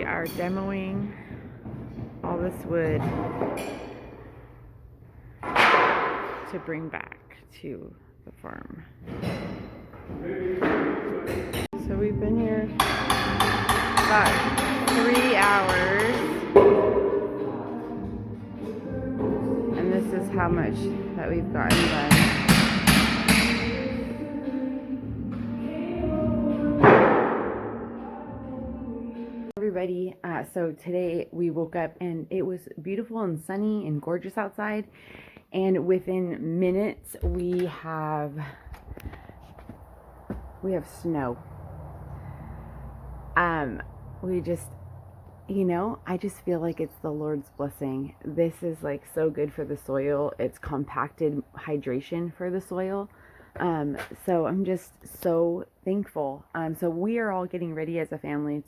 are demoing all this wood to bring back to the farm. So we've been here about 3 hours, and this is how much that we've gotten done. Everybody, so today we woke up and it was beautiful and sunny and gorgeous outside, and within minutes we have snow. We just, I just feel like it's the Lord's blessing. This is like so good for the soil. It's compacted hydration for the soil. So I'm just so thankful. So we are all getting ready as a family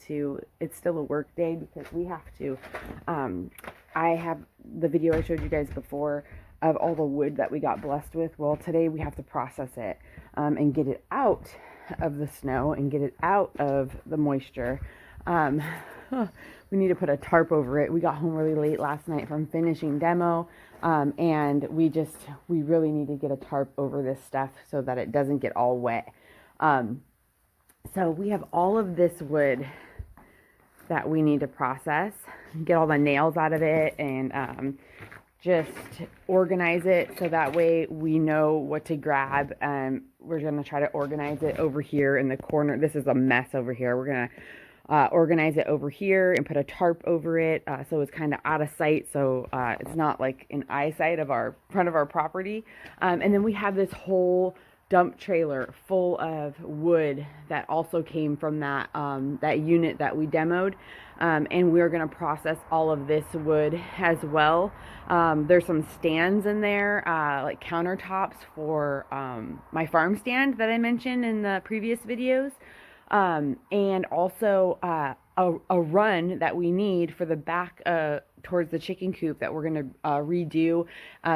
it's still a work day because we have to, I have the video I showed you guys before of all the wood that we got blessed with. Well, today we have to process it, and get it out of the snow and get it out of the moisture. We need to put a tarp over it. We got home really late last night from finishing demo. And we really need to get a tarp over this stuff so that it doesn't get all wet. So we have all of this wood that we need to process, get all the nails out of it, and just organize it so that way we know what to grab. We're going to try to organize it over here in the corner. This is a mess over here. We're going to organize it over here and put a tarp over it, so it's kind of out of sight, so it's not like in eyesight of our front of our property. And then we have this whole dump trailer full of wood that also came from that unit that we demoed, and we're going to process all of this wood as well. There's some stands in there, like countertops for my farm stand that I mentioned in the previous videos. And also a run that we need for the back towards the chicken coop that we're going to redo,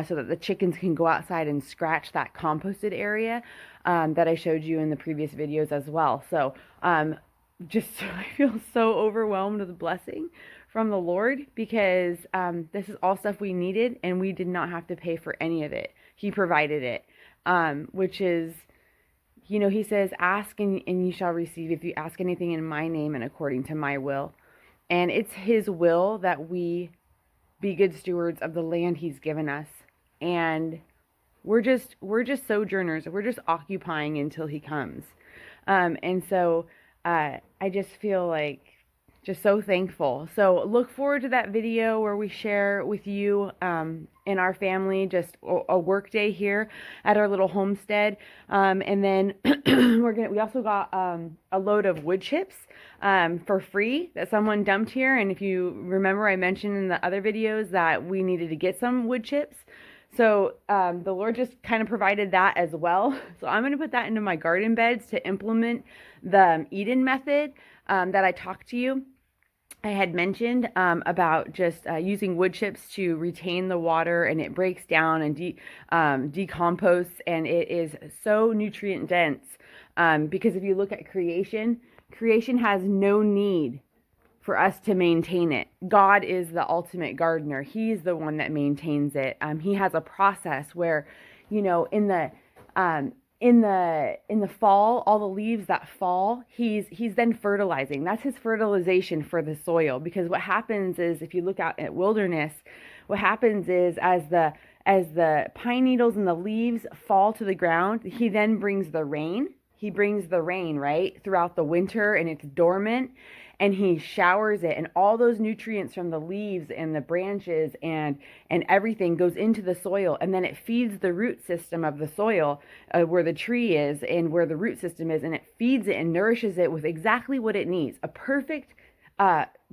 so that the chickens can go outside and scratch that composted area that I showed you in the previous videos as well. So I feel so overwhelmed with the blessing from the Lord, because this is all stuff we needed and we did not have to pay for any of it. He provided it, which is, he says, ask and you shall receive if you ask anything in my name and according to my will. And it's his will that we be good stewards of the land he's given us. And we're just sojourners. We're just occupying until he comes. And so I just feel like just so thankful. So look forward to that video where we share with you and our family just a work day here at our little homestead. And then we also got a load of wood chips for free that someone dumped here. And if you remember, I mentioned in the other videos that we needed to get some wood chips. So the Lord just kind of provided that as well. So I'm going to put that into my garden beds to implement the Eden method that I talked to you. I had mentioned about just using wood chips to retain the water, and it breaks down and decomposts, and it is so nutrient dense, because if you look at creation has no need for us to maintain it. God is the ultimate gardener. He's the one that maintains it. He has a process where, in the fall, all the leaves that fall, he's then fertilizing. That's his fertilization for the soil. Because what happens is, if you look out at wilderness, what happens is as the pine needles and the leaves fall to the ground, he then brings the rain. He brings the rain, right, throughout the winter, and it's dormant, and he showers it, and all those nutrients from the leaves and the branches and everything goes into the soil, and then it feeds the root system of the soil, where the tree is and where the root system is, and it feeds it and nourishes it with exactly what it needs. A perfect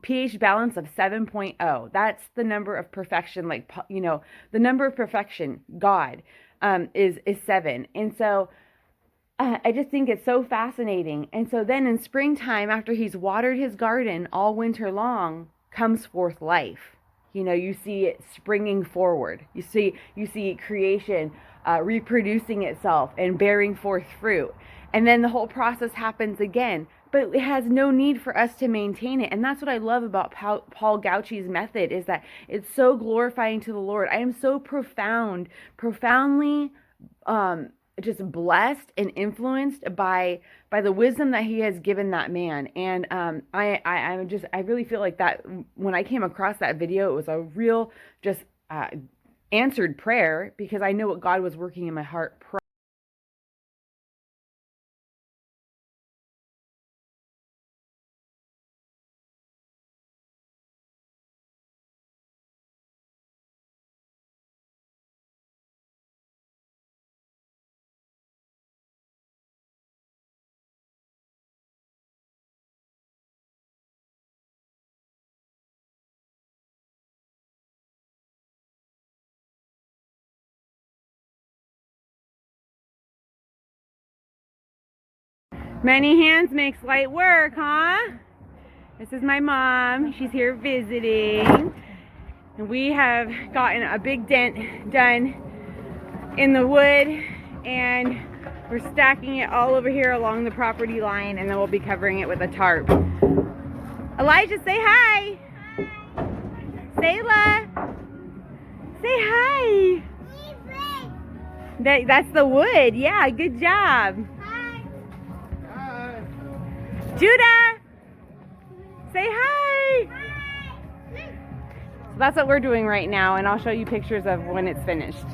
pH balance of 7.0. That's the number of perfection, the number of perfection, God, is 7. And so I just think it's so fascinating. And so then in springtime, after he's watered his garden all winter long, comes forth life. You see it springing forward. You see creation reproducing itself and bearing forth fruit. And then the whole process happens again. but it has no need for us to maintain it. And that's what I love about Paul Gauchi's method, is that it's so glorifying to the Lord. I am so profoundly just blessed and influenced by the wisdom that he has given that man. And I really feel like that when I came across that video, it was a real just answered prayer, because I know what God was working in my heart. Many hands makes light work, huh? This is my mom. She's here visiting. And we have gotten a big dent done in the wood, and we're stacking it all over here along the property line, and then we'll be covering it with a tarp. Elijah, say hi. Hi. Sayla, say hi. That's the wood. Yeah, good job. Judah, say hi. Hi. So that's what we're doing right now, and I'll show you pictures of when it's finished.